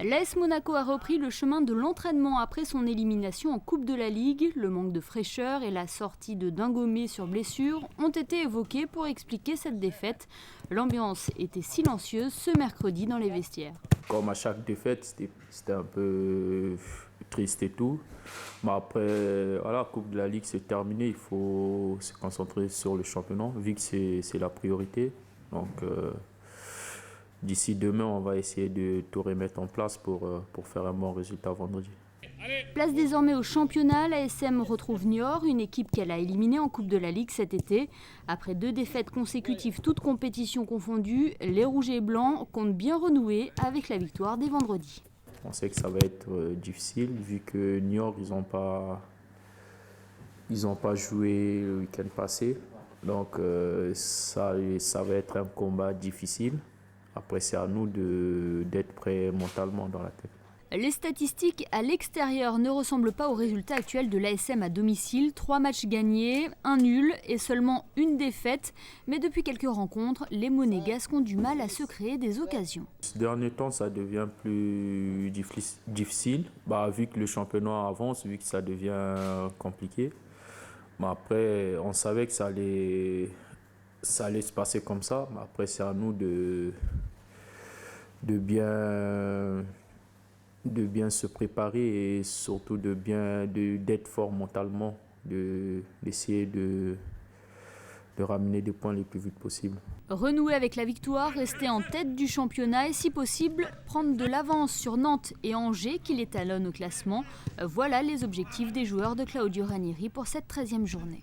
L'AS Monaco a repris le chemin de l'entraînement après son élimination en Coupe de la Ligue. Le manque de fraîcheur et la sortie de Dingomé sur blessure ont été évoqués pour expliquer cette défaite. L'ambiance était silencieuse ce mercredi dans les vestiaires. Comme à chaque défaite, c'était un peu triste et tout. Mais après, voilà, Coupe de la Ligue, c'est terminé. Il faut se concentrer sur le championnat, vu que c'est la priorité. Donc, d'ici demain, on va essayer de tout remettre en place pour faire un bon résultat vendredi. Place désormais au championnat, l'ASM retrouve Niort, une équipe qu'elle a éliminée en Coupe de la Ligue cet été. Après 2 défaites consécutives, toutes compétitions confondues, les Rouges et Blancs comptent bien renouer avec la victoire dès vendredi. On sait que ça va être difficile vu que Niort, ils n'ont pas joué le week-end passé. Donc ça va être un combat difficile. Après, c'est à nous d'être prêts mentalement dans la tête. Les statistiques à l'extérieur ne ressemblent pas aux résultats actuels de l'ASM à domicile. 3 matchs gagnés, 1 nul et seulement 1 défaite. Mais depuis quelques rencontres, les Monégasques ont du mal à se créer des occasions. Ces derniers temps, ça devient plus difficile. Vu que le championnat avance, vu que ça devient compliqué. Mais après, on savait que ça allait se passer comme ça. Mais après, c'est à nous de bien se préparer et surtout d'être fort mentalement, d'essayer de ramener des points les plus vite possible. Renouer avec la victoire, rester en tête du championnat et si possible prendre de l'avance sur Nantes et Angers qui l'étalonnent au classement. Voilà les objectifs des joueurs de Claudio Ranieri pour cette 13e journée.